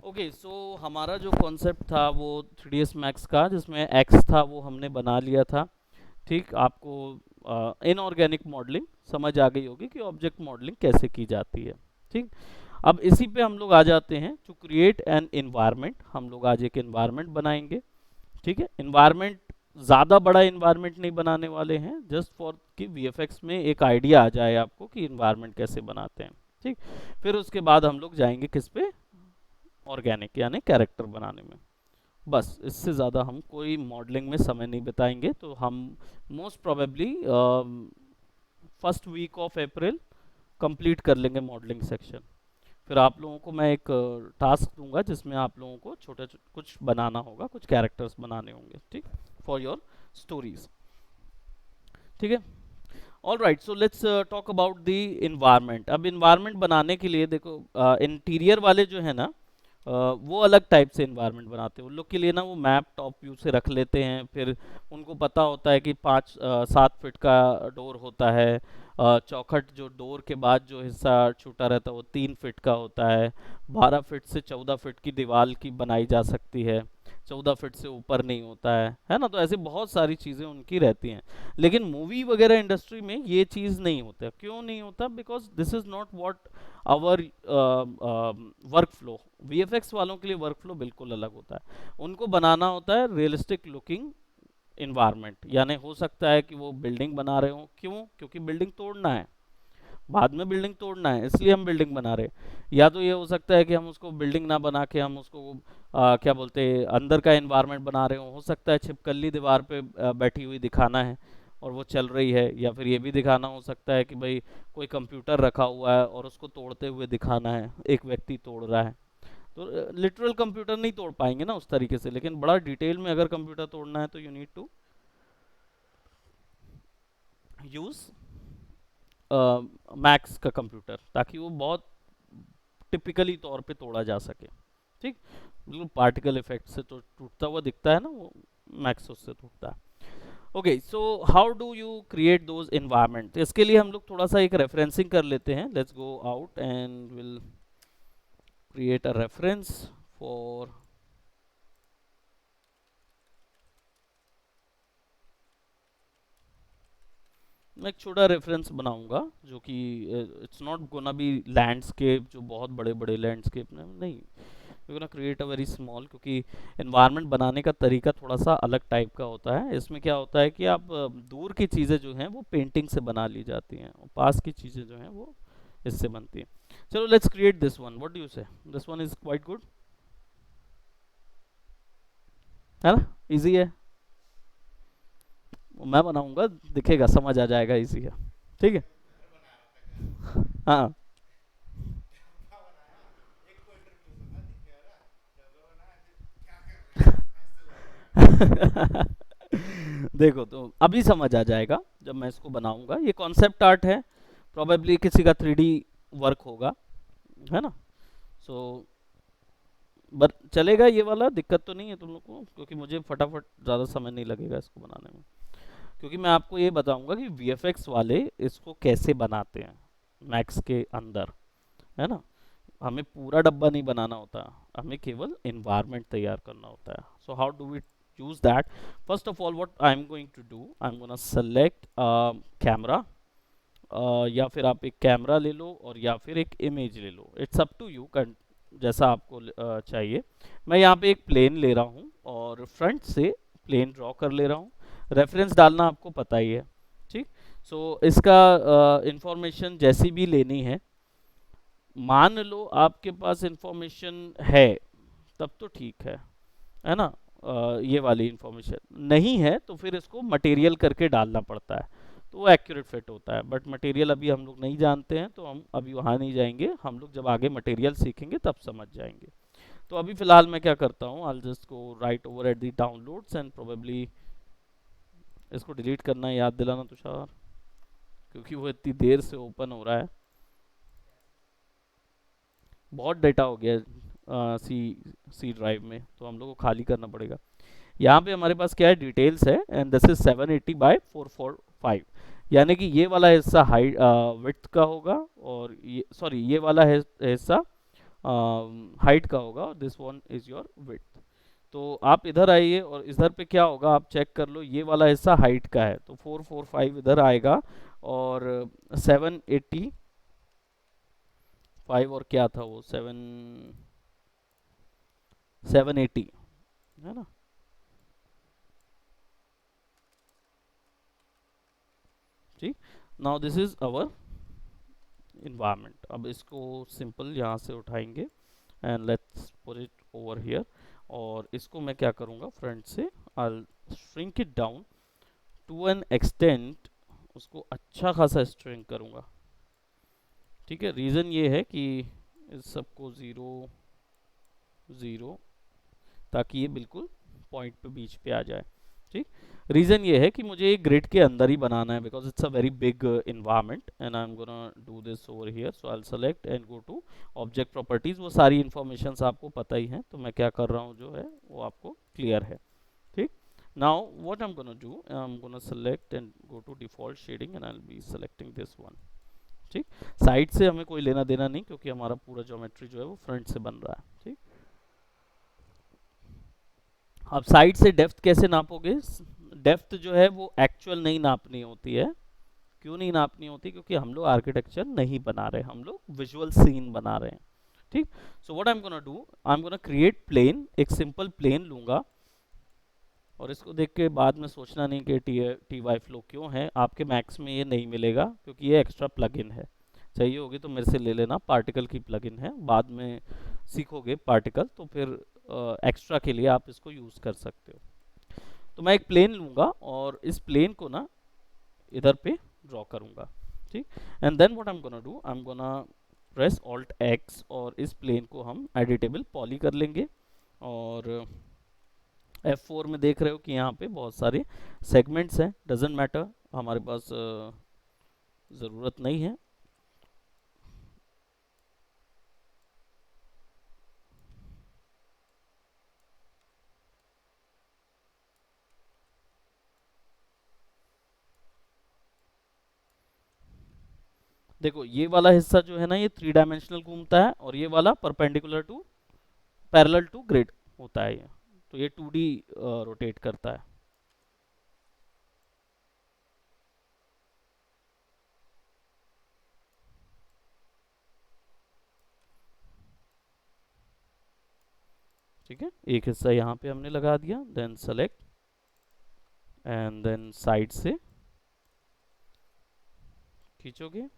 Okay so हमारा जो concept था वो 3ds मैक्स का, जिसमें एक्स था वो हमने बना लिया था। ठीक, आपको इनऑर्गेनिक मॉडलिंग समझ आ गई होगी कि ऑब्जेक्ट मॉडलिंग कैसे की जाती है। ठीक, अब इसी पे हम लोग आ जाते हैं टू क्रिएट एन इन्वायरमेंट। हम लोग आज एक इन्वायरमेंट बनाएंगे। ठीक है, इन्वायरमेंट ज़्यादा बड़ा इन्वायरमेंट नहीं बनाने वाले हैं, जस्ट फॉर कि वीएफएक्स में एक आइडिया आ जाए आपको कि इन्वायरमेंट कैसे बनाते हैं। ठीक, फिर उसके बाद हम लोग जाएंगे किस पे, ऑर्गेनिक यानी कैरेक्टर बनाने में। बस इससे ज़्यादा हम कोई मॉडलिंग में समय नहीं बिताएंगे। तो हम most probably first week of April complete कर लेंगे मॉडलिंग सेक्शन। फिर आप लोगों को मैं एक टास्क दूंगा जिसमें आप लोगों को छोटे कुछ बनाना होगा, कुछ कैरेक्टर्स बनाने होंगे। ठीक, फॉर योर स्टोरीज। ठीक है, all right, so let's talk about the environment. अब इन्वायरमेंट बनाने के लिए देखो, इंटीरियर वाले जो है ना, वो अलग टाइप से इन्वायरमेंट बनाते हैं। उन लोग के लिए ना वो मैप टॉप व्यू से रख लेते हैं। फिर उनको पता होता है कि 5-7 फीट का डोर होता है। चौखट जो डोर के बाद जो हिस्सा छूटा रहता है वो 3 फीट का होता है। 12 फीट से 14 फीट की दीवार की बनाई जा सकती है, 14 फीट से ऊपर नहीं होता है ना। तो ऐसे बहुत सारी चीज़ें उनकी रहती हैं। लेकिन मूवी वगैरह इंडस्ट्री में ये चीज़ नहीं होता। क्यों नहीं होता? Because this is not what our work flow. VFX वालों के लिए वर्क फ्लो बिल्कुल अलग होता है। उनको बनाना होता है रियलिस्टिक लुकिंग इन्वायरमेंट। यानी हो सकता है कि वो बिल्डिंग बना रहे हो, क्यों? क्योंकि बिल्डिंग तोड़ना है, बाद में बिल्डिंग तोड़ना है, इसलिए हम बिल्डिंग बना रहे हैं। या तो ये हो सकता है कि हम उसको बिल्डिंग ना बना के हम उसको क्या बोलते हैं, अंदर का एनवायरनमेंट बना रहे हो सकता है छिपकली दीवार पे बैठी हुई दिखाना है और वो चल रही है। या फिर ये भी दिखाना हो सकता है कि भाई कोई कंप्यूटर रखा हुआ है और उसको तोड़ते हुए दिखाना है, एक व्यक्ति तोड़ रहा है। तो लिटरल कंप्यूटर नहीं तोड़ पाएंगे ना उस तरीके से, लेकिन बड़ा डिटेल में अगर कंप्यूटर तोड़ना है तो you need to use Max का कंप्यूटर, ताकि वो बहुत टिपिकली तौर पे तोड़ा जा सके। ठीक, बिल्कुल पार्टिकल इफेक्ट से तो टूटता हुआ दिखता है ना वो, मैक्स उससे टूटता है। Okay, so how do you create those environment? इसके लिए हम लोग थोड़ा सा एक रेफरेंसिंग कर लेते हैं। Let's go out and will create a reference for, मैं एक छोटा रेफरेंस बनाऊंगा जो कि it's not gonna be landscape, जो बहुत बड़े बड़े लैंडस्केप नहीं। We gonna create a very small, क्योंकि एनवायरनमेंट बनाने का तरीका थोड़ा सा अलग टाइप का होता है। इसमें क्या होता है कि आप दूर की चीज़ें जो हैं वो पेंटिंग से बना ली जाती हैं और पास की चीज़ें जो हैं वो इससे बनती हैं। चलो let's create this one, what do you say? This one is quite good, है ना? इजी है, मैं बनाऊंगा, दिखेगा, समझ आ जाएगा, इजी है। ठीक है, हाँ। देखो, तो अभी समझ आ जाएगा जब मैं इसको बनाऊंगा। ये कॉन्सेप्ट आर्ट है, प्रोबेबली किसी का 3D वर्क होगा, है ना। सो बट चलेगा ये वाला, दिक्कत तो नहीं है तुम लोग को? क्योंकि मुझे फटाफट ज़्यादा समय नहीं लगेगा इसको बनाने में। क्योंकि मैं आपको ये बताऊंगा कि वीएफएक्स वाले इसको कैसे बनाते हैं मैक्स के अंदर, है ना। हमें पूरा डब्बा नहीं बनाना होता, हमें केवल इन्वायरमेंट तैयार करना होता है। So how do we use that? First of all, what I'm going to do, I'm gonna select camera, या फिर आप एक कैमरा ले लो और या फिर एक इमेज ले लो, इट्स अप टू यू, जैसा आपको चाहिए। मैं यहाँ पे एक प्लेन ले रहा हूँ और फ्रंट से प्लेन ड्रॉ कर ले रहा हूँ। रेफरेंस डालना आपको पता ही है। ठीक, सो इसका इंफॉर्मेशन जैसी भी लेनी है, मान लो आपके पास इंफॉर्मेशन है तब तो ठीक है ना। ये वाली इंफॉर्मेशन नहीं है तो फिर इसको मटेरियल करके डालना पड़ता है, तो वो एक्यूरेट फिट होता है। बट मटेरियल अभी हम लोग नहीं जानते हैं, तो हम अभी वहाँ नहीं जाएंगे। हम लोग जब आगे मटेरियल सीखेंगे तब समझ जाएंगे। तो अभी फ़िलहाल मैं क्या करता हूँ, I just go right over at the downloads and probably इसको डिलीट करना याद दिलाना तुषार, क्योंकि वो इतनी देर से ओपन हो रहा है। बहुत डेटा हो गया है सी सी ड्राइव में, तो हम लोग को खाली करना पड़ेगा। यहाँ पे हमारे पास क्या है, डिटेल्स है, एंड दिस इज 780 by 445। यानी कि ये वाला हिस्सा हाइट विड्थ का होगा और ये, सॉरी, ये वाला हिस्सा हाइट का होगा और this one is your width. तो आप इधर आइए और इधर पे क्या होगा आप चेक कर लो, ये वाला हिस्सा हाइट का है तो 445 इधर आएगा, और 785 और क्या था वो 780 है ना। ठीक, now this is our environment. अब इसको सिंपल यहाँ से उठाएंगे and let's put it over here, और इसको मैं क्या करूँगा फ्रंट से I shrink it down to an extent, उसको अच्छा खासा स्ट्रिंक करूँगा। ठीक है, रीज़न ये है कि इस सबको ज़ीरो ज़ीरो, ताकि ये बिल्कुल पॉइंट पे बीच पे आ जाए। ठीक, रीज़न ये है कि मुझे एक ग्रिड के अंदर ही बनाना है because it's a very big environment and I am gonna do this over here. So I will select and go to object properties. वो सारी इन्फॉर्मेशंस आपको पता ही हैं, तो मैं क्या कर रहा हूँ जो है वो आपको क्लियर है। ठीक, now what I am gonna do, I am gonna select and go to default shading and I will be selecting this one. ठीक, साइड से हमें कोई लेना देना नहीं क्योंकि हमारा पूरा ज्योमेट्री जो है वो फ्रंट से बन रहा है। ठीक, अब साइड से डेप्थ कैसे नापोगे? डेप्थ जो है वो एक्चुअल नहीं नापनी होती है। क्यों नहीं नापनी होती? क्योंकि हम लोग आर्किटेक्चर नहीं बना रहे, हम लोग विजुअल सीन बना रहे हैं। ठीक, so what I am gonna do, I am gonna create plane, एक सिंपल प्लेन लूंगा, और इसको देख के बाद में सोचना नहीं कि टी वाई फ्लो क्यों है, आपके मैक्स में ये नहीं मिलेगा क्योंकि ये एक्स्ट्रा प्लगइन है। चाहिए होगी तो मेरे से ले लेना, पार्टिकल की प्लगइन है, बाद में सीखोगे पार्टिकल तो फिर एक्स्ट्रा के लिए आप इसको यूज़ कर सकते हो। तो मैं एक प्लेन लूँगा और इस प्लेन को ना इधर पे ड्रॉ करूँगा। ठीक, and then what I am gonna do, I am gonna press alt X और इस प्लेन को हम एडिटेबल पॉली कर लेंगे। और F4 में देख रहे हो कि यहाँ पे बहुत सारे सेगमेंट्स हैं, डजेंट मैटर, हमारे पास ज़रूरत नहीं है। देखो ये वाला हिस्सा जो है ना ये 3 डायमेंशनल घूमता है, और ये वाला perpendicular to parallel to grid होता है ये, तो ये 2D रोटेट करता है। ठीक है, एक हिस्सा यहाँ पे हमने लगा दिया, then select and then side से खींचोगे,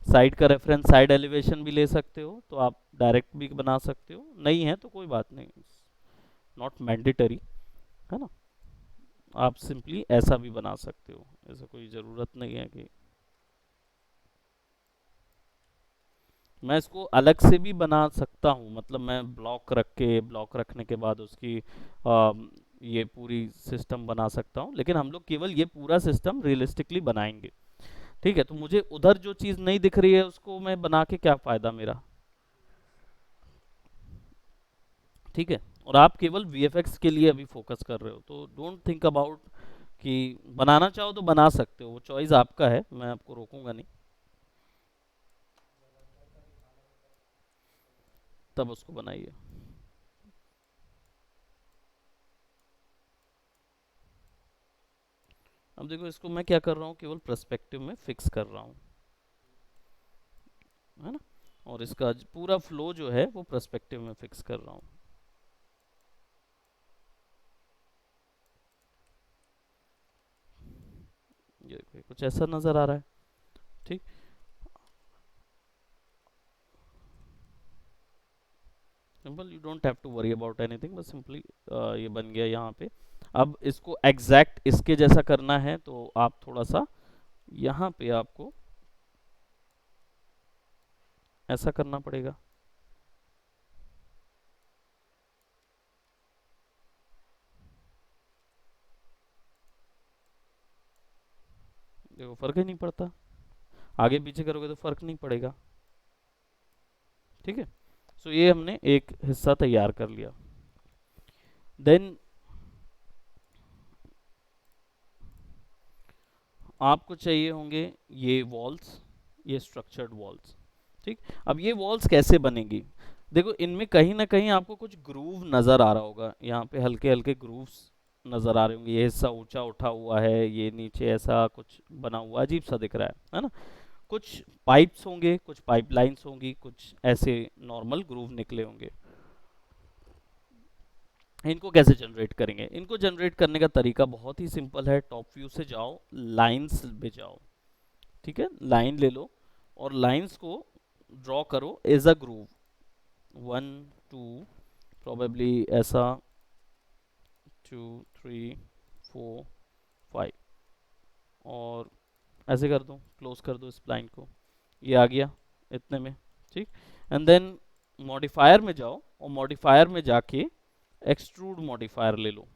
साइड का रेफरेंस साइड एलिवेशन भी ले सकते हो, तो आप डायरेक्ट भी बना सकते हो, नहीं है तो कोई बात नहीं, नॉट मैंडेटरी है ना, आप सिंपली ऐसा भी बना सकते हो, ऐसा कोई ज़रूरत नहीं है कि मैं इसको अलग से भी बना सकता हूँ, मतलब मैं ब्लॉक रख के, ब्लॉक रखने के बाद उसकी ये पूरी सिस्टम बना सकता हूँ, लेकिन हम लोग केवल ये पूरा सिस्टम रियलिस्टिकली बनाएंगे। ठीक है, तो मुझे उधर जो चीज़ नहीं दिख रही है उसको मैं बना के क्या फ़ायदा मेरा। ठीक है, और आप केवल वीएफएक्स के लिए अभी फोकस कर रहे हो, तो डोंट थिंक अबाउट कि बनाना चाहो तो बना सकते हो, वो चॉइस आपका है, मैं आपको रोकूंगा नहीं, तब उसको बनाइए। अब देखो इसको मैं क्या कर रहा हूँ, केवल पर्सपेक्टिव में फिक्स कर रहा हूँ, है ना, और इसका पूरा फ्लो जो है वो पर्सपेक्टिव में फिक्स कर रहा हूँ। ये कुछ ऐसा नज़र आ रहा है। ठीक, simple, you don't have to worry about anything, बस सिंपली ये बन गया यहाँ पे। अब इसको एग्जैक्ट इसके जैसा करना है तो आप थोड़ा सा यहाँ पे आपको ऐसा करना पड़ेगा। देखो फर्क ही नहीं पड़ता, आगे पीछे करोगे तो फर्क नहीं पड़ेगा। ठीक है, सो ये हमने एक हिस्सा तैयार कर लिया। देन आपको चाहिए होंगे ये वॉल्स, ये स्ट्रक्चर्ड वॉल्स। ठीक, अब ये वॉल्स कैसे बनेगी? देखो इनमें कहीं ना कहीं आपको कुछ ग्रूव नज़र आ रहा होगा, यहाँ पे हल्के हल्के ग्रूव्स नज़र आ रहे होंगे, ये हिस्सा ऊंचा उठा हुआ है, ये नीचे ऐसा कुछ बना हुआ अजीब सा दिख रहा है ना? कुछ पाइप्स होंगे, कुछ पाइपलाइंस होंगी, कुछ ऐसे नॉर्मल ग्रूव निकले होंगे। इनको कैसे जनरेट करेंगे? इनको जनरेट करने का तरीका बहुत ही सिंपल है। टॉप व्यू से जाओ, लाइंस पे जाओ, ठीक है, लाइन ले लो और लाइंस को ड्रॉ करो एज अ ग्रूव, 1 2, प्रोबेबली ऐसा 2 3 4 5, और ऐसे कर दो, क्लोज कर दो इस लाइन को, ये आ गया इतने में। ठीक, एंड देन मॉडिफायर में जाओ और मॉडिफायर में जाके एक्सट्रूड मॉडिफायर ले लो।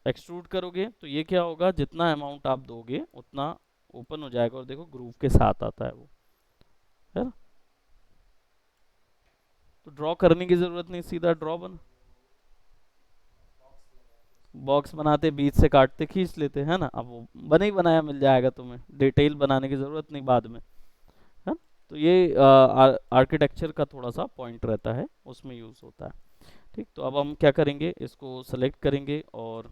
एक्सट्रूड करोगे तो ये क्या होगा, जितना अमाउंट आप दोगे उतना ओपन हो जाएगा, और देखो ग्रूव के साथ आता है वो, है ना? तो ड्रॉ करने की जरूरत नहीं, सीधा ड्रॉ बना, बॉक्स बनाते बीच से काटते खींच लेते हैं ना, अब वो बना ही बनाया मिल जाएगा तुम्हें, डिटेल बनाने की जरूरत नहीं बाद में, है ना? तो ये आर्किटेक्चर का थोड़ा सा पॉइंट रहता है, उसमें यूज होता है। ठीक, तो अब हम क्या करेंगे, इसको सेलेक्ट करेंगे और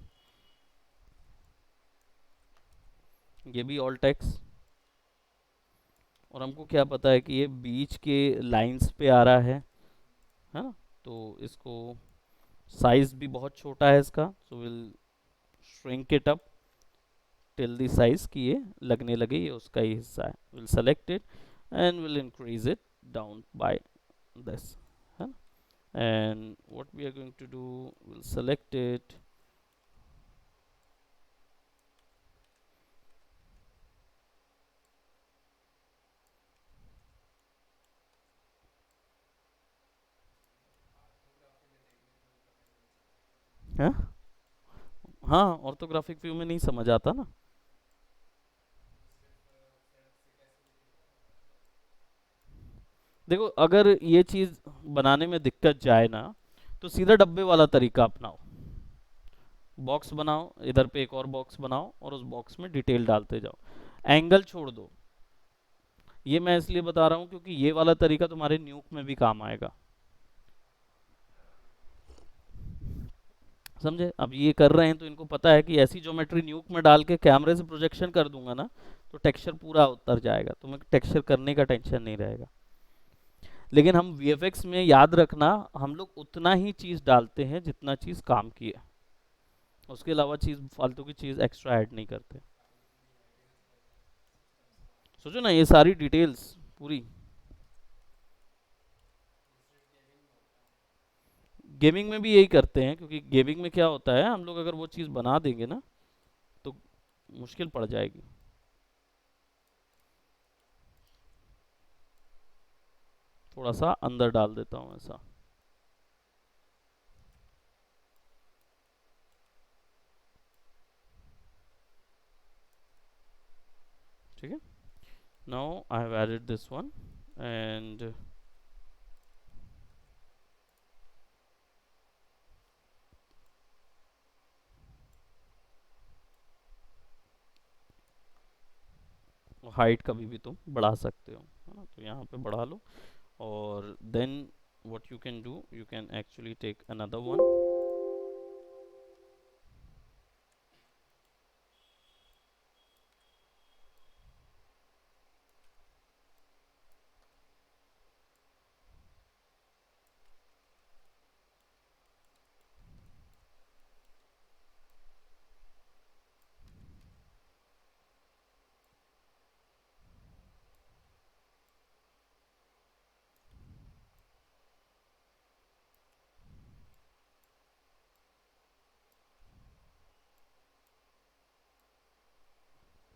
ये भी ऑल टेक्स्ट, और हमको क्या पता है कि ये बीच के लाइंस पे आ रहा है ना? तो इसको साइज भी बहुत छोटा है इसका, so will shrink it up till the size कि ये लगने लगे ये उसका ही हिस्सा है। Will select it and will increase it down by this, है ना? And what we are going to do, will select it, हाँ हाँ, ऑर्थोग्राफिक व्यू में नहीं समझ आता ना। देखो अगर ये चीज बनाने में दिक्कत जाए ना, तो सीधा डब्बे वाला तरीका अपनाओ, बॉक्स बनाओ, इधर पे एक और बॉक्स बनाओ और उस बॉक्स में डिटेल डालते जाओ, एंगल छोड़ दो। ये मैं इसलिए बता रहा हूँ क्योंकि ये वाला तरीका तुम्हारे न्यूक में भी काम आएगा, समझे? अब ये कर रहे हैं तो इनको पता है कि ऐसी ज्योमेट्री न्यूक में डाल के कैमरे से प्रोजेक्शन कर दूंगा ना, तो टेक्सचर पूरा उतर जाएगा, तुम्हें टेक्सचर करने का टेंशन नहीं रहेगा। लेकिन हम वीएफएक्स में याद रखना, हम लोग उतना ही चीज डालते हैं जितना चीज काम की है, उसके अलावा चीज फालतू की चीज एक्स्ट्रा ऐड नहीं करते। सोचो ना, ये सारी डिटेल्स पूरी गेमिंग में भी यही करते हैं, क्योंकि गेमिंग में क्या होता है, हम लोग अगर वो चीज़ बना देंगे ना तो मुश्किल पड़ जाएगी। थोड़ा सा अंदर डाल देता हूँ ऐसा, ठीक है। Now I have added this one and height कभी भी तुम बढ़ा सकते हो, है ना? तो यहाँ पे बढ़ा लो, और then what you can do, you can actually take another one.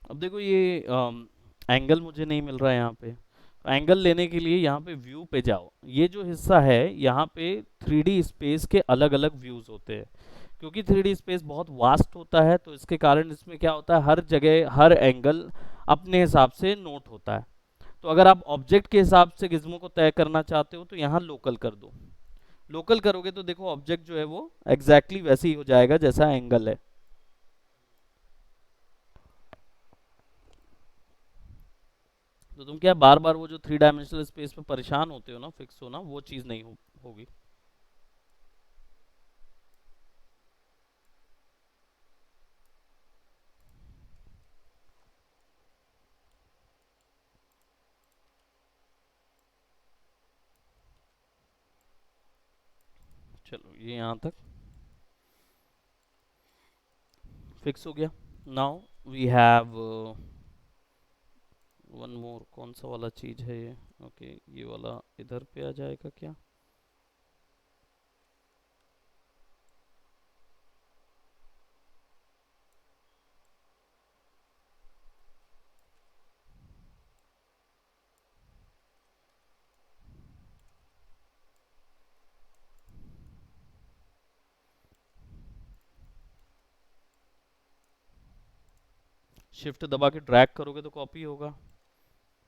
अब देखो ये एंगल मुझे नहीं मिल रहा है यहाँ पे, तो एंगल लेने के लिए यहाँ पे व्यू पे जाओ, ये जो हिस्सा है यहाँ पे 3D स्पेस के अलग अलग व्यूज होते हैं, क्योंकि 3D स्पेस बहुत वास्ट होता है, तो इसके कारण इसमें क्या होता है, हर जगह हर एंगल अपने हिसाब से नोट होता है। तो अगर आप ऑब्जेक्ट के हिसाब से गिज्मो को तय करना चाहते हो तो यहाँ लोकल कर दो, लोकल करोगे तो देखो ऑब्जेक्ट जो है वो एग्जैक्टली वैसे ही हो जाएगा जैसा एंगल है। तो तुम क्या बार बार वो जो थ्री डायमेंशनल स्पेस पे परेशान होते हो ना, फिक्स हो ना, वो चीज़ नहीं होगी। चलो ये यहाँ तक फिक्स हो गया। Now we have one more, कौन सा वाला चीज़ है ये? ओके, ये वाला इधर पे आ जाएगा क्या? शिफ्ट दबा के ड्रैग करोगे तो कॉपी होगा।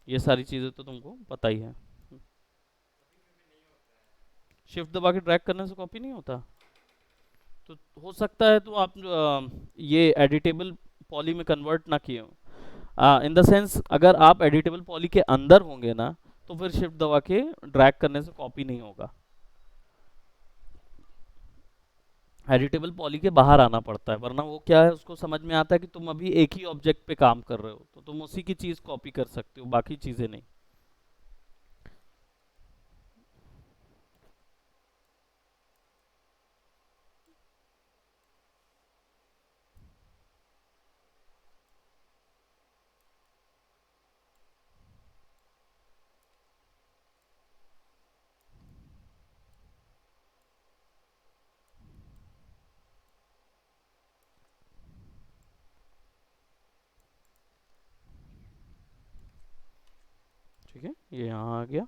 ये सारी चीज़ें तो तुमको पता ही है। शिफ्ट दबा के ड्रैग करने से कॉपी नहीं होता? तो हो सकता है तो आप ये एडिटेबल पॉली में कन्वर्ट ना किए हो, इन द सेंस अगर आप एडिटेबल पॉली के अंदर होंगे ना, तो फिर शिफ्ट दबा के ड्रैग करने से कॉपी नहीं होगा। एडिटेबल पॉली के बाहर आना पड़ता है, वरना वो क्या है, उसको समझ में आता है कि तुम अभी एक ही ऑब्जेक्ट पे काम कर रहे हो, तो तुम उसी की चीज़ कॉपी कर सकते हो, बाकी चीज़ें नहीं। ठीक है, ये यहाँ आ गया।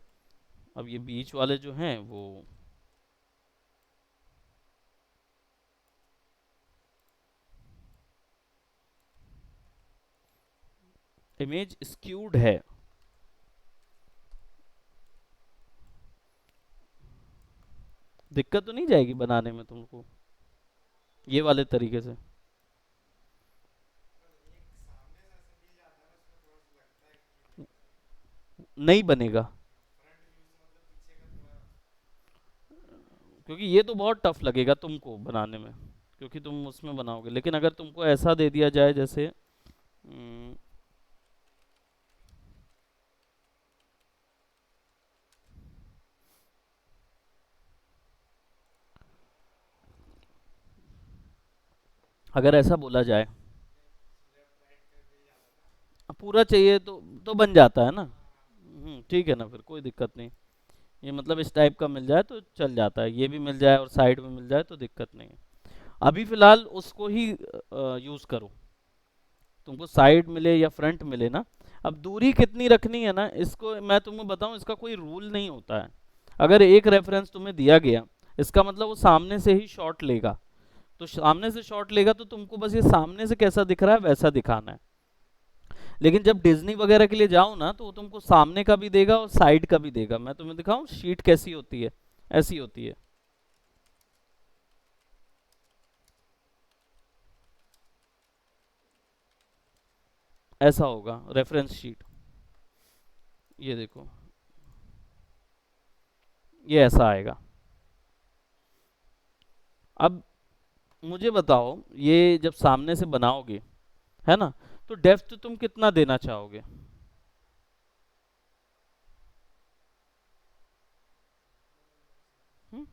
अब ये बीच वाले जो हैं वो इमेज स्क्यूड है। दिक्कत तो नहीं जाएगी बनाने में तुमको ये वाले तरीके से? नहीं बनेगा, क्योंकि ये तो बहुत टफ लगेगा तुमको बनाने में, क्योंकि तुम उसमें बनाओगे। लेकिन अगर तुमको ऐसा दे दिया जाए जैसे अगर ऐसा बोला जाए पूरा चाहिए तो बन जाता है ना। ठीक है ना, फिर कोई दिक्कत नहीं। ये मतलब इस टाइप का मिल जाए तो चल जाता है, ये भी मिल जाए और साइड में मिल जाए तो दिक्कत नहीं है। अभी फिलहाल उसको ही यूज़ करो, तुमको साइड मिले या फ्रंट मिले ना। अब दूरी कितनी रखनी है ना, इसको मैं तुम्हें बताऊं, इसका कोई रूल नहीं होता है। अगर एक रेफरेंस तुम्हें दिया गया, इसका मतलब वो सामने से ही शॉट लेगा। तो सामने से शॉट लेगा तो तुमको बस ये सामने से कैसा दिख रहा है वैसा दिखाना है। लेकिन जब डिज्नी वगैरह के लिए जाओ ना, तो वो तुमको सामने का भी देगा और साइड का भी देगा। मैं तुम्हें दिखाऊं शीट कैसी होती है, ऐसी होती है। ऐसा होगा रेफरेंस शीट। ये देखो, ये ऐसा आएगा। अब मुझे बताओ, ये जब सामने से बनाओगे, है ना, तो डेप्थ तुम कितना देना चाहोगे? हम्म?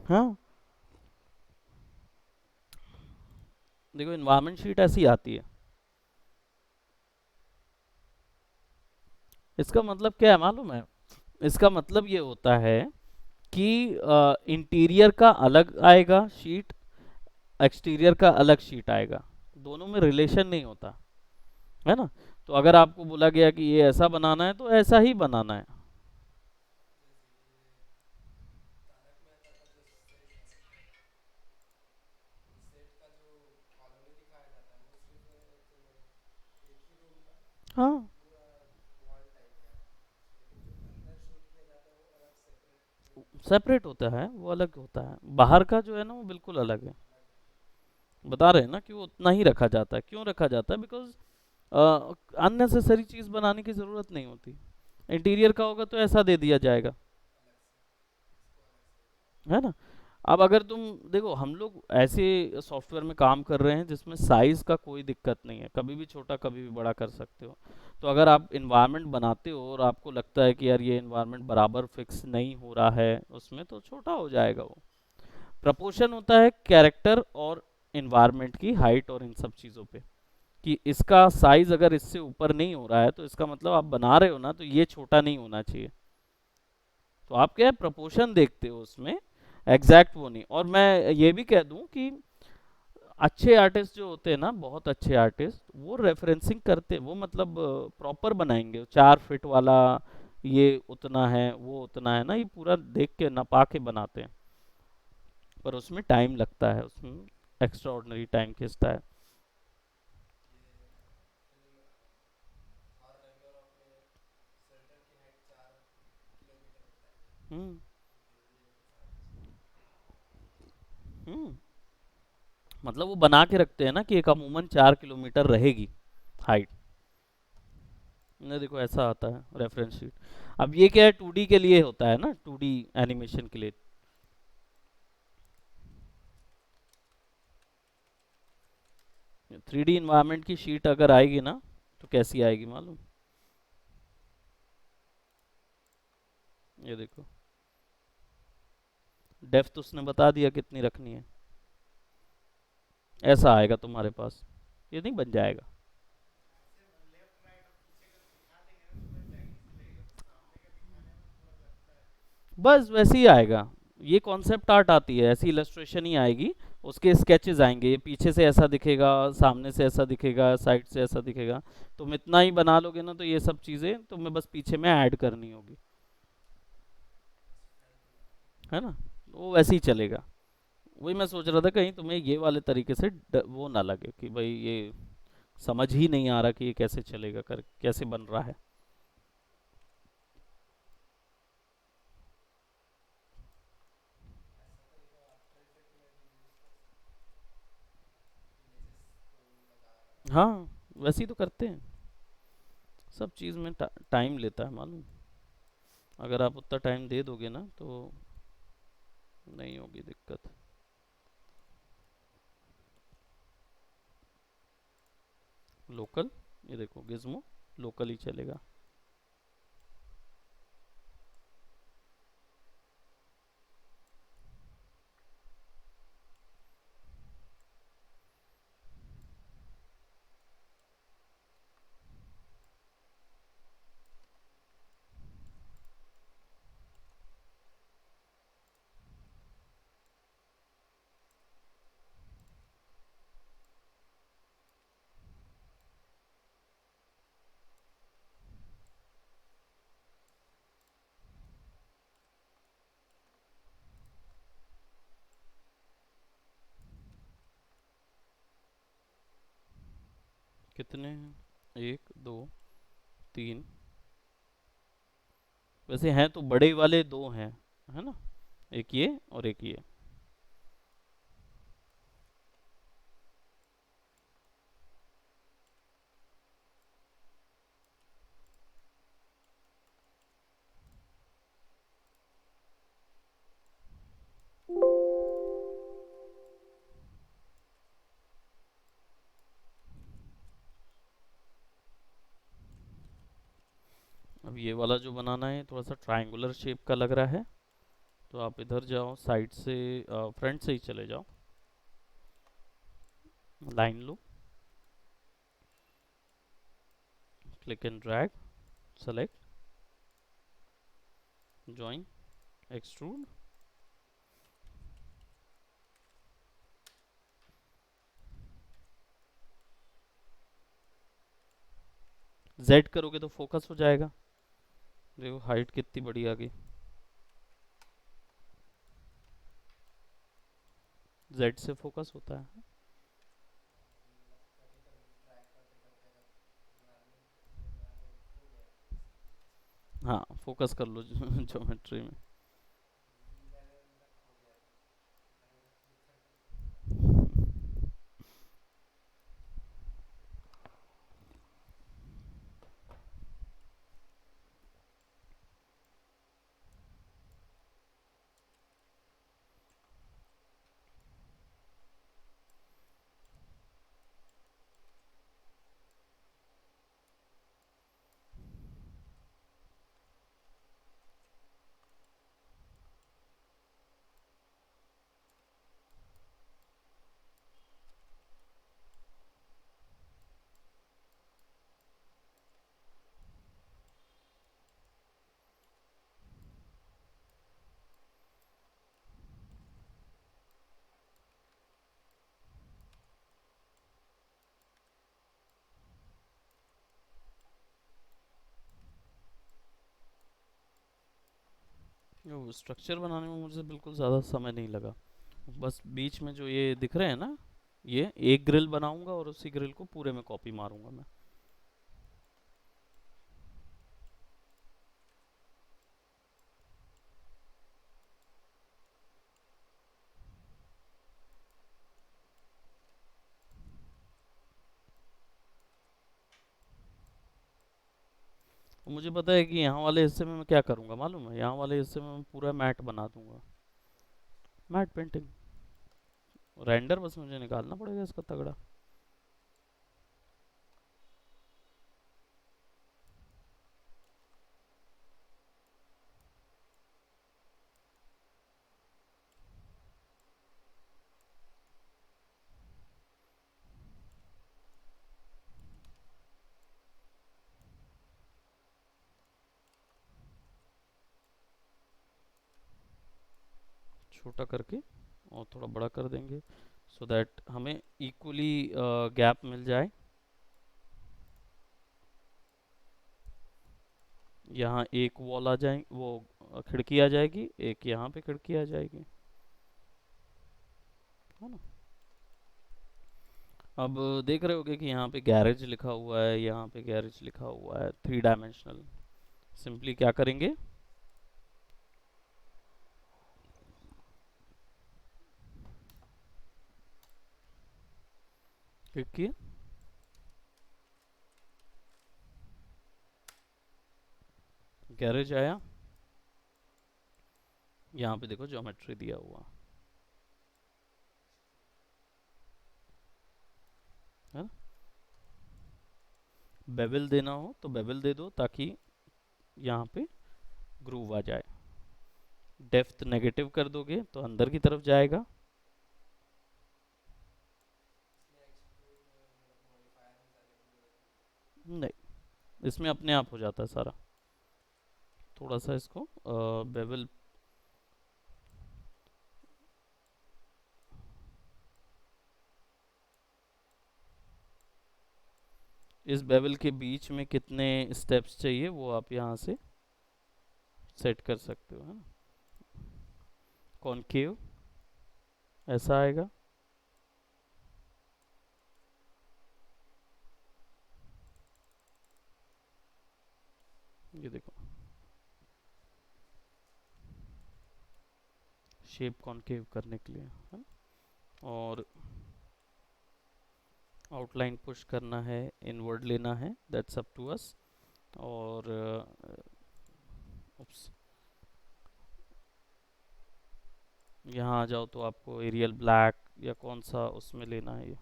हाँ, देखो इन्वायरमेंट शीट ऐसी आती है। इसका मतलब क्या है मालूम है? इसका मतलब ये होता है कि इंटीरियर का अलग आएगा शीट, एक्सटीरियर का अलग शीट आएगा, दोनों में रिलेशन नहीं होता, है ना। तो अगर आपको बोला गया कि ये ऐसा बनाना है तो ऐसा ही बनाना है। हाँ, सेपरेट होता है, वो अलग होता है। बाहर का जो है ना वो बिल्कुल अलग है। बता रहे हैं ना कि वो उतना ही रखा जाता है। क्यों रखा जाता है? बिकॉज अननेसेसरी चीज़ बनाने की ज़रूरत नहीं होती। इंटीरियर का होगा तो ऐसा दे दिया जाएगा, है ना। अब अगर तुम देखो, हम लोग ऐसे सॉफ्टवेयर में काम कर रहे हैं जिसमें साइज का कोई दिक्कत नहीं है, कभी भी छोटा कभी भी बड़ा कर सकते हो। तो अगर आप इन्वायरमेंट बनाते हो और आपको लगता है कि यार ये इन्वायरमेंट बराबर फिक्स नहीं हो रहा है उसमें, तो छोटा हो जाएगा वो। प्रपोर्शन होता है कैरेक्टर और इन्वायरमेंट की हाइट और इन सब चीज़ों पे, कि इसका साइज अगर इससे ऊपर नहीं हो रहा है तो इसका मतलब आप बना रहे हो ना, तो ये छोटा नहीं होना चाहिए। तो आप क्या है, प्रपोर्शन देखते हो उसमें, एग्जैक्ट वो नहीं। और मैं ये भी कह दूं कि अच्छे आर्टिस्ट जो होते हैं ना, बहुत अच्छे आर्टिस्ट, वो रेफरेंसिंग करते हैं, वो मतलब प्रॉपर बनाएंगे 4 फीट वाला, ये उतना है वो उतना है ना, ये पूरा देख के नपा के बनाते हैं। पर उसमें टाइम लगता है, उसमें एक्स्ट्रा ऑर्डिनरी टाइम खिंचता है। हम्म। हम्म। मतलब वो बना के रखते हैं ना कि एक अमूमन 4 किलोमीटर रहेगी हाइट। ने देखो ऐसा आता है रेफरेंस शीट। अब ये क्या है, 2D के लिए होता है ना, 2D एनिमेशन के लिए। 3D इन्वायरमेंट की शीट अगर आएगी ना, तो कैसी आएगी मालूम? ये देखो, डेप्थ उसने बता दिया कितनी रखनी है। ऐसा आएगा तुम्हारे पास, ये नहीं बन जाएगा। बस वैसे ही आएगा। ये कॉन्सेप्ट आर्ट आती है, ऐसी इलस्ट्रेशन ही आएगी। उसके स्केचेस आएंगे, ये पीछे से ऐसा दिखेगा, सामने से ऐसा दिखेगा, साइड से ऐसा दिखेगा। तुम इतना ही बना लोगे ना, तो ये सब चीज़ें तुम्हें बस पीछे में ऐड करनी होगी, है ना। वो वैसे ही चलेगा। वही मैं सोच रहा था कहीं तुम्हें ये वाले तरीके से वो ना लगे कि भाई ये समझ ही नहीं आ रहा कि ये कैसे चलेगा, कर कैसे बन रहा है। हाँ, वैसे ही तो करते हैं। सब चीज़ में टाइम लेता है मालूम। अगर आप उतना टाइम दे दोगे ना, तो नहीं होगी दिक्कत। लोकल, ये देखो गिज्मो लोकल ही चलेगा। कितने हैं? 1 2 3। वैसे हैं तो बड़े वाले दो हैं, है ना, एक ये और एक ये। अब ये वाला जो बनाना है थोड़ा सा ट्रायंगुलर शेप का लग रहा है, तो आप इधर जाओ, साइड से फ्रंट से ही चले जाओ, line low, click and drag, select, join, extrude. Z करोगे तो फोकस हो जाएगा। देखो हाइट कितनी बड़ी आ गई। जेड से फोकस होता है। हाँ, फोकस कर लो ज्योमेट्री में। वो स्ट्रक्चर बनाने में मुझे बिल्कुल ज़्यादा समय नहीं लगा। बस बीच में जो ये दिख रहे हैं ना, ये एक ग्रिल बनाऊंगा और उसी ग्रिल को पूरे में कॉपी मारूंगा मैं। और मुझे पता है कि यहाँ वाले हिस्से में मैं क्या करूँगा मालूम है, यहाँ वाले हिस्से में मैं पूरा मैट बना दूंगा, मैट पेंटिंग। रेंडर बस मुझे निकालना पड़ेगा इसका तगड़ा। छोटा करके और थोड़ा बड़ा कर देंगे, सो दैट हमें इक्वली गैप मिल जाए। यहाँ एक वॉल आ जाए, वो खिड़की आ जाएगी, एक यहाँ पे खिड़की आ जाएगी, है ना। अब देख रहे होगे कि यहाँ पे गैरेज लिखा हुआ है, यहाँ पे गैरेज लिखा हुआ है, 3 डायमेंशनल। सिंपली क्या करेंगे, क्लिक किए, गैरेज आया, यहाँ पे देखो ज्योमेट्री दिया हुआ है ना। बेवल देना हो तो बेवल दे दो ताकि यहाँ पे ग्रूव आ जाए। डेप्थ नेगेटिव कर दोगे तो अंदर की तरफ जाएगा। नहीं, इसमें अपने आप हो जाता है सारा। थोड़ा सा इसको बेवल, इस बेवल के बीच में कितने स्टेप्स चाहिए वो आप यहाँ से सेट कर सकते हो, है ना। कॉनकेव ऐसा आएगा, ये देखो शेप कॉनकेव करने के लिए, है ना। और आउटलाइन पुश करना है, इनवर्ड लेना है, दैट्स अप टू अस। और उप्स, यहाँ आ जाओ तो आपको एरियल ब्लैक या कौन सा उसमें लेना है ये।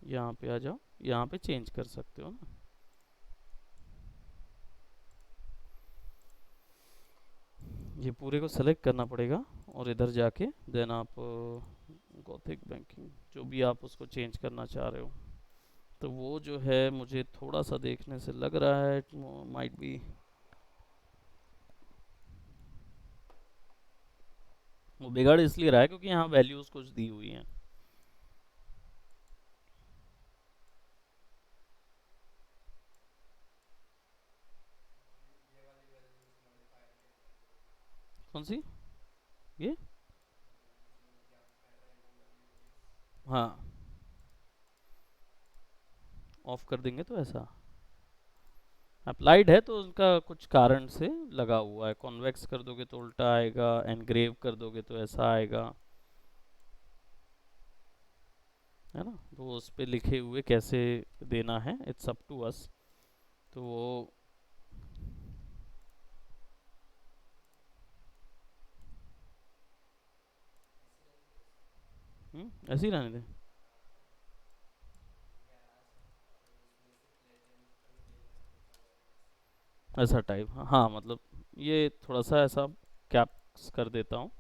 यहाँ पे आ जाओ, यहाँ पे चेंज कर सकते हो ना। ये पूरे को सेलेक्ट करना पड़ेगा और इधर जाके देन आप गॉथिक बैंकिंग जो भी आप उसको चेंज करना चाह रहे हो, तो वो जो है मुझे थोड़ा सा देखने से लग रहा है माइट बी, वो बिगड़ इसलिए रहा है क्योंकि यहाँ वैल्यूज कुछ दी हुई हैं। कौन सी, ये, हाँ, ऑफ कर देंगे तो ऐसा अप्लाइड है, तो उनका कुछ कारण से लगा हुआ है। कॉन्वेक्स कर दोगे तो उल्टा आएगा, एनग्रेव कर दोगे तो ऐसा आएगा, है ना। तो उस पे लिखे हुए कैसे देना है, इट्स अप टू अस। तो वो ऐसे ही रहने दें, ऐसा टाइप, हाँ हाँ, मतलब ये थोड़ा सा ऐसा कैप्स कर देता हूँ,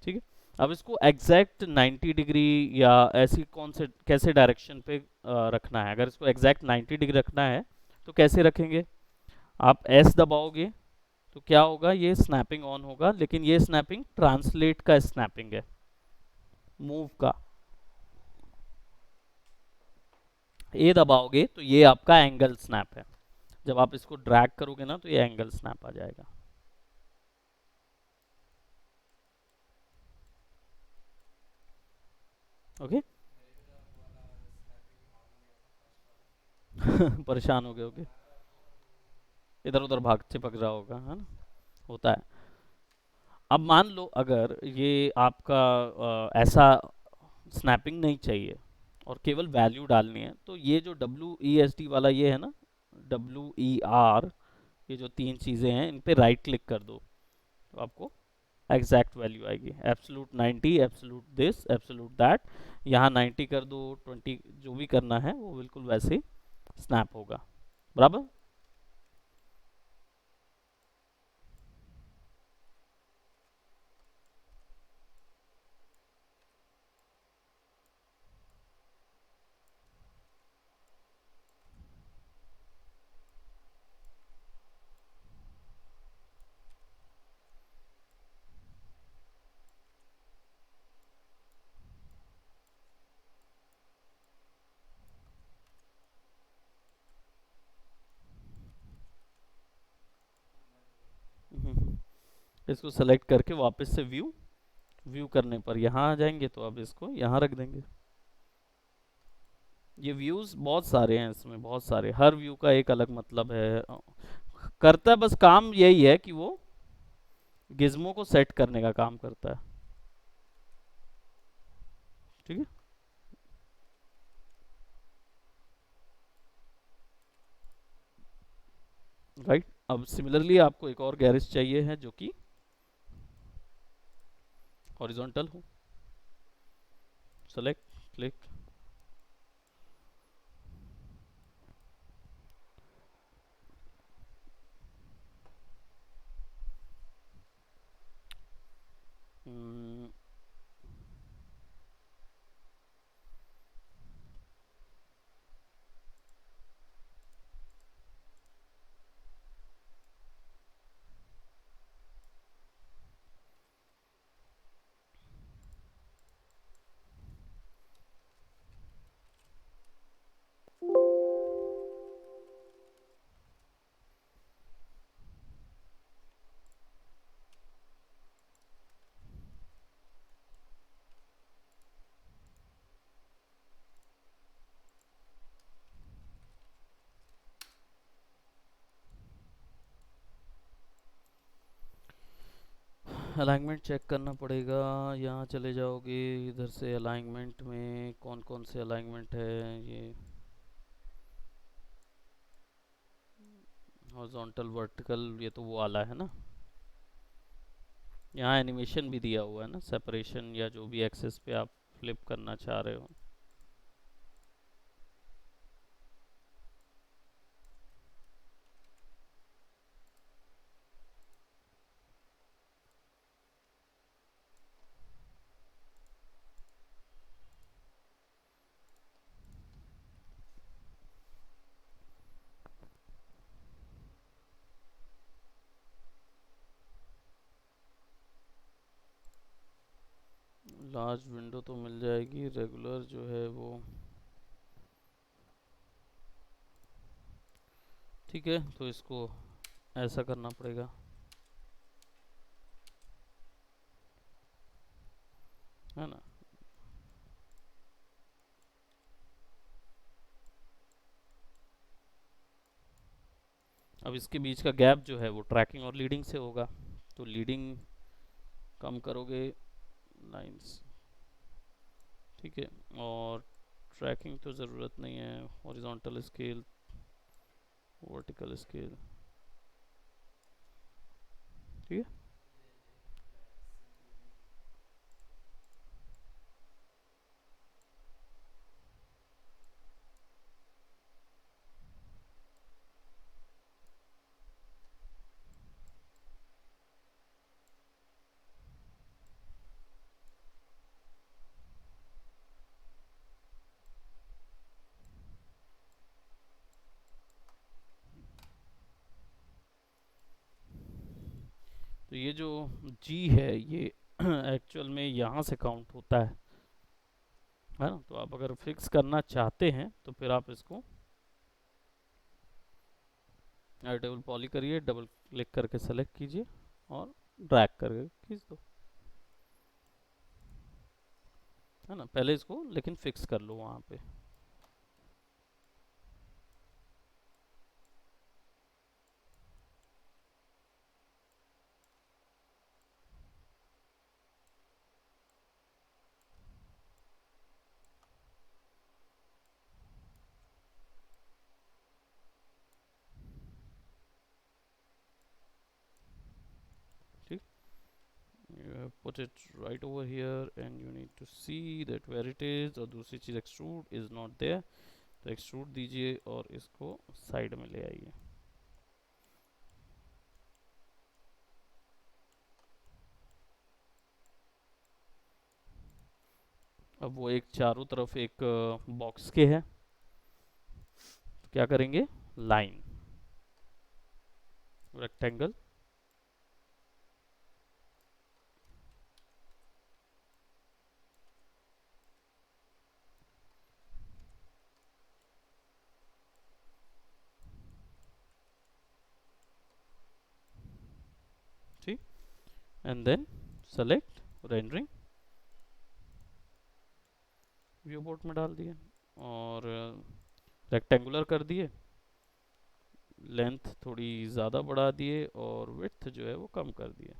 ठीक है। अब इसको एग्जैक्ट 90 डिग्री या ऐसी कौन से कैसे डायरेक्शन पे रखना है, अगर इसको एग्जैक्ट 90 डिग्री रखना है तो कैसे रखेंगे, आप एस दबाओगे तो क्या होगा, ये स्नैपिंग ऑन होगा, लेकिन ये स्नैपिंग ट्रांसलेट का स्नैपिंग है, मूव का। ए दबाओगे तो ये आपका एंगल स्नैप है। जब आप इसको ड्रैग करोगे ना तो ये एंगल स्नैप आ जाएगा। ओके। परेशान हो गए होगे, इधर उधर भाग चिपक रहा होगा, है ना, होता है। अब मान लो अगर ये आपका ऐसा स्नैपिंग नहीं चाहिए और केवल वैल्यू डालनी है, तो ये जो WESD वाला ये है ना, WER, ये जो तीन चीज़ें हैं इन पे राइट क्लिक कर दो, तो आपको एग्जैक्ट वैल्यू आएगी। Absolute 90, absolute this, absolute that. यहाँ 90 कर दो, 20, जो भी करना है वो बिल्कुल वैसे ही स्नैप होगा। बराबर। इसको सेलेक्ट करके वापस से व्यू, व्यू करने पर यहाँ आ जाएंगे, तो अब इसको यहाँ रख देंगे। ये व्यूज बहुत सारे हैं, इसमें बहुत सारे, हर व्यू का एक अलग मतलब है। करता बस काम यही है कि वो गिज्मो को सेट करने का काम करता है। ठीक है। राइट। अब सिमिलरली आपको एक और गैरेज चाहिए है जो कि हॉरिजॉन्टल हो। Select, click. अलाइनमेंट चेक करना पड़ेगा। यहाँ चले जाओगे, इधर से अलाइनमेंट में कौन कौन से अलाइनमेंट है, ये हॉरिजॉन्टल, वर्टिकल, ये तो वो वाला है ना। यहाँ एनिमेशन भी दिया हुआ है ना, सेपरेशन या जो भी एक्सेस पे आप फ्लिप करना चाह रहे हो। लार्ज विंडो तो मिल जाएगी, रेगुलर जो है वो ठीक है, तो इसको ऐसा करना पड़ेगा, है ना। अब इसके बीच का गैप जो है वो ट्रैकिंग और लीडिंग से होगा, तो लीडिंग कम करोगे, लाइंस, ठीक है। और ट्रैकिंग तो ज़रूरत नहीं है, हॉरिजॉन्टल स्केल, वर्टिकल स्केल, ठीक है। तो ये जो g है ये एक्चुअल में यहाँ से काउंट होता है ना। तो आप अगर फिक्स करना चाहते हैं तो फिर आप इसको टेबल पॉली करिए, डबल क्लिक करके सेलेक्ट कीजिए और ड्रैग करके खींच दो, है ना। पहले इसको लेकिन फिक्स कर लो वहाँ पे। ठीक, you put it right over here and you need to see that where it is। और दूसरी चीज़ एक्सट्रूड इज नॉट देयर, तो एक्सट्रूड दीजिए और इसको साइड में ले आइए। अब वो एक चारों तरफ एक बॉक्स के है, तो क्या करेंगे, लाइन, रेक्टेंगल, ठीक, and then select rendering, viewport में डाल दिए और रेक्टेंगुलर कर दिए, लेंथ थोड़ी ज़्यादा बढ़ा दिए और विड्थ जो है वो कम कर दिए।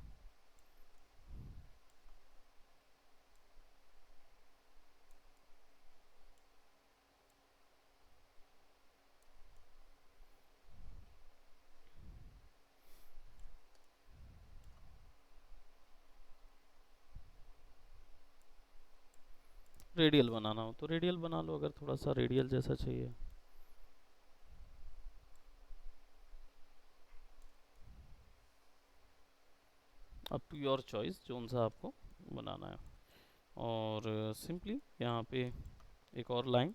रेडियल बनाना हो तो रेडियल बना लो, अगर थोड़ा सा रेडियल जैसा चाहिए। अब टू योर चॉइस जोन सा आपको बनाना है। और सिंपली यहाँ पे एक और लाइन,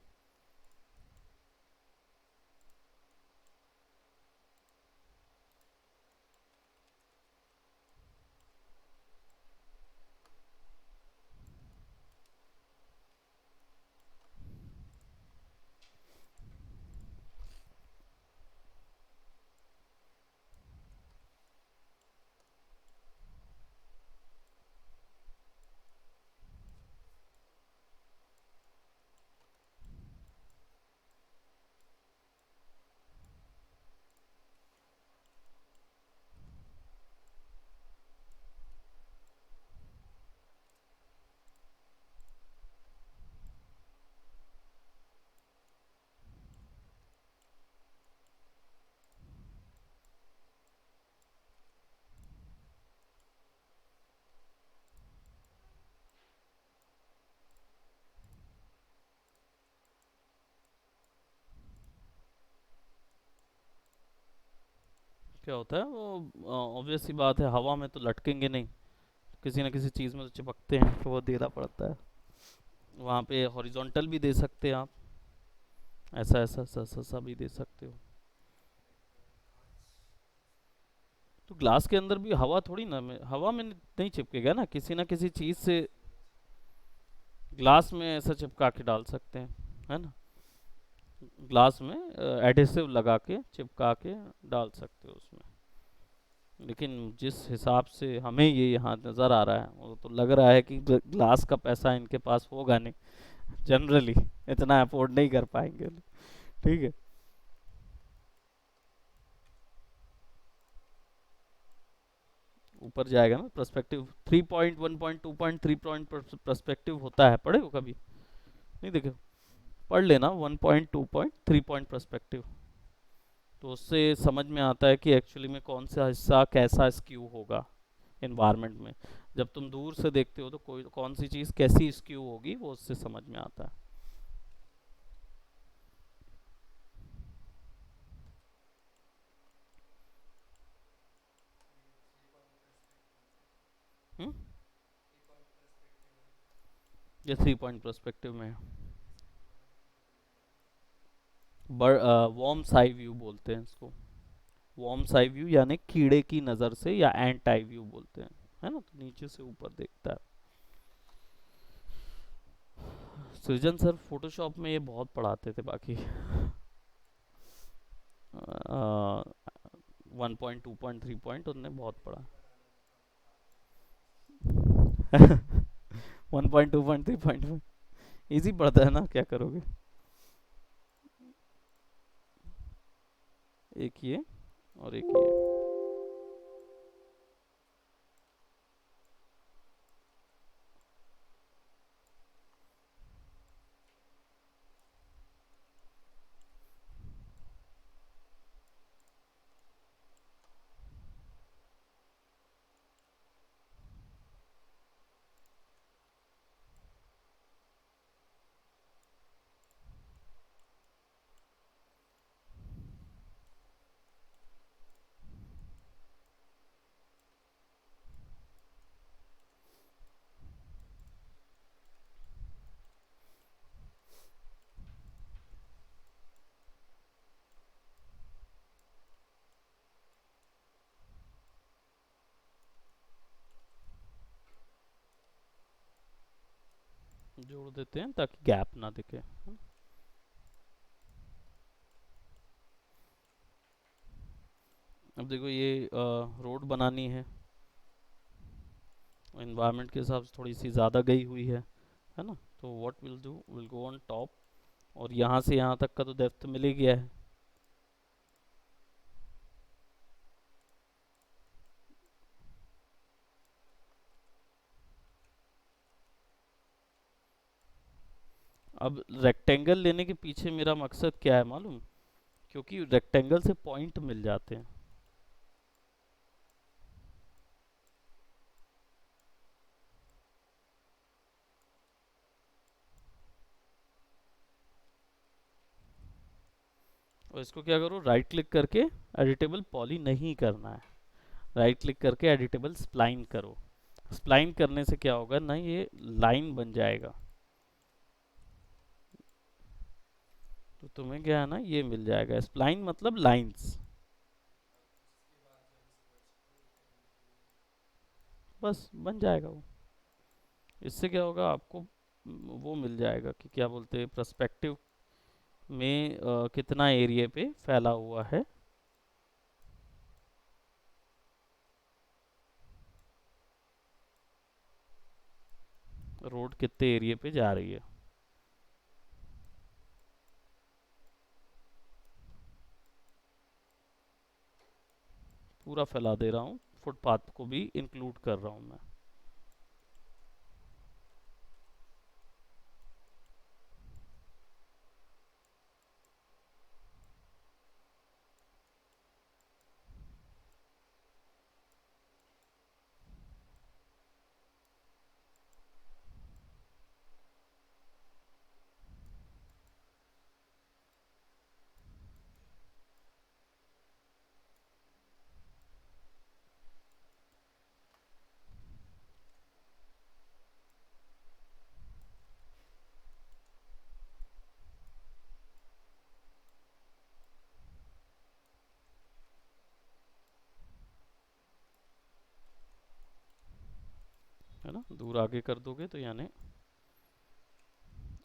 क्या होता है वो ऑब्वियस सी बात है, हवा में तो लटकेंगे नहीं, किसी ना किसी चीज़ में तो चिपकते हैं, तो वो देना पड़ता है। वहाँ पे हॉरिजॉन्टल भी दे सकते हैं आप, ऐसा ऐसा ऐसा ऐसा, ऐसा भी दे सकते हो। तो ग्लास के अंदर भी हवा थोड़ी ना में, हवा में नहीं चिपकेगा ना, किसी ना किसी चीज़ से ग्लास में ऐसा चिपका के डाल सकते हैं, है ना। ग्लास में एडेसिव लगा के चिपका के डाल सकते हो उसमें। लेकिन जिस हिसाब से हमें ये यहाँ नज़र आ रहा है, वो तो लग रहा है कि ग्लास का पैसा इनके पास होगा नहीं, जनरली इतना अफोर्ड नहीं कर पाएंगे। ठीक है, ऊपर जाएगा ना perspective, 3 point 1.2 point 3 point perspective होता है, पढ़े हो कभी, नहीं देखे, पढ़ लेना, 1.2 पॉइंट 3 पॉइंट पर्सपेक्टिव। तो उससे समझ में आता है कि एक्चुअली में कौन सा हिस्सा कैसा स्क्यू होगा इन्वायरमेंट में। जब तुम दूर से देखते हो तो कोई कौन सी चीज़ कैसी स्क्यू होगी वो उससे समझ में आता है। हम्म, ये 3 पॉइंट पर्सपेक्टिव में है, वार्म साई व्यू बोलते हैं इसको, वॉर्म्स आई व्यू यानी कीड़े की नज़र से, या एंट आई व्यू बोलते हैं, है ना, तो नीचे से ऊपर देखता है। सृजन सर फोटोशॉप में ये बहुत पढ़ाते थे, बाकी 1.2.3 उनने बहुत पढ़ा। 1.2.3 इजी पड़ता है ना, क्या करोगे। एक ये और एक ये। जोड़ देते हैं ताकि गैप ना दिखे। अब देखो ये रोड बनानी है, एनवायरनमेंट के हिसाब से थोड़ी सी ज़्यादा गई हुई है ना, तो what will do, will go on top, और यहाँ से यहाँ तक का तो डेप्थ मिल ही गया है। अब रेक्टेंगल लेने के पीछे मेरा मकसद क्या है मालूम, क्योंकि रेक्टेंगल से पॉइंट मिल जाते हैं। और इसको क्या करो, राइट क्लिक करके एडिटेबल पॉली नहीं करना है, राइट क्लिक करके एडिटेबल स्प्लाइन करो। स्प्लाइन करने से क्या होगा ना, ये लाइन बन जाएगा, तो तुम्हें क्या है ना, ये मिल जाएगा। स्प्लाइन मतलब लाइंस, बस बन जाएगा वो। इससे क्या होगा आपको, वो मिल जाएगा कि क्या बोलते हैं, पर्सपेक्टिव में कितना एरिया पे फैला हुआ है, रोड कितने एरिया पे जा रही है। पूरा फैला दे रहा हूँ, फुटपाथ को भी इंक्लूड कर रहा हूँ मैं। है ना, दूर आगे कर दोगे तो यानी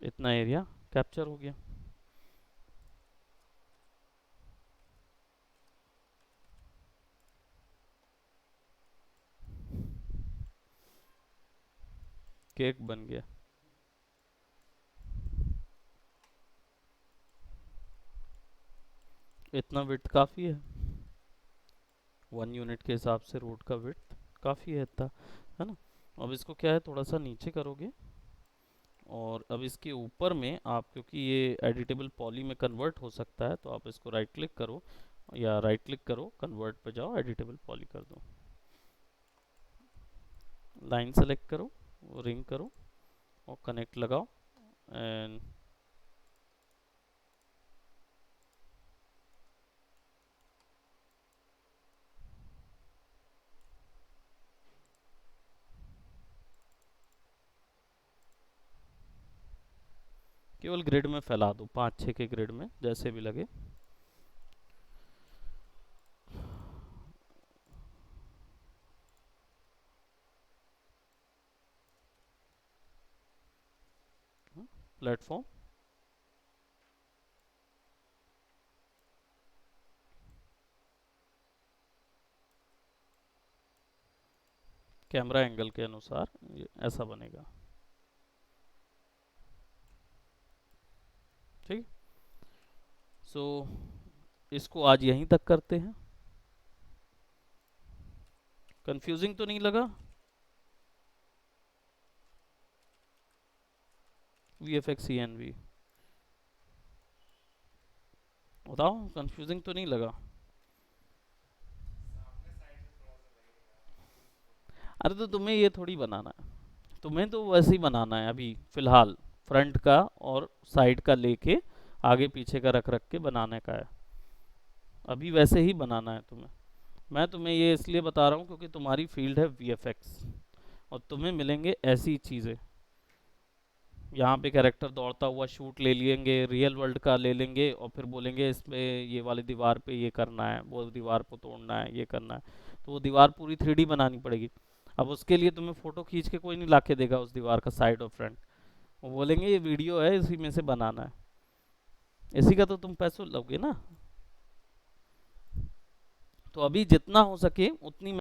इतना एरिया कैप्चर हो गया। केक बन गया। इतना विड्थ काफ़ी है, 1 यूनिट के हिसाब से रोड का विड्थ काफ़ी है इतना, है ना। अब इसको क्या है, थोड़ा सा नीचे करोगे, और अब इसके ऊपर में आप, क्योंकि ये एडिटेबल पॉली में कन्वर्ट हो सकता है, तो आप इसको राइट क्लिक करो, या राइट क्लिक करो, कन्वर्ट पे जाओ, एडिटेबल पॉली कर दो, लाइन सेलेक्ट करो, रिंग करो, और कनेक्ट लगाओ, एंड केवल ग्रिड में फैला दो, 5-6 के ग्रिड में जैसे भी लगे। प्लेटफॉर्म। कैमरा एंगल के अनुसार ये ऐसा बनेगा। ठीक। सो इसको आज यहीं तक करते हैं। कंफ्यूजिंग तो नहीं लगा? VFX CNV बताओ, कंफ्यूजिंग तो नहीं लगा? अरे तो तुम्हें ये थोड़ी बनाना है, तुम्हें तो वैसे ही बनाना है अभी फिलहाल, फ्रंट का और साइड का लेके आगे पीछे का रख रख के बनाने का है, अभी वैसे ही बनाना है तुम्हें। मैं तुम्हें ये इसलिए बता रहा हूँ क्योंकि तुम्हारी फील्ड है VFX, और तुम्हें मिलेंगे ऐसी चीज़ें। यहाँ पे कैरेक्टर दौड़ता हुआ शूट ले लेंगे, रियल वर्ल्ड का ले लेंगे, और फिर बोलेंगे इसमें ये वाली दीवार पे ये करना है, वो दीवार को तोड़ना है, ये करना है, तो वो दीवार पूरी 3D बनानी पड़ेगी। अब उसके लिए तुम्हें फ़ोटो खींच के कोई नहीं ला के देगा उस दीवार का साइड और फ्रंट, वो बोलेंगे ये वीडियो है इसी में से बनाना है, इसी का तो तुम पैसे लोगे ना। तो अभी जितना हो सके उतनी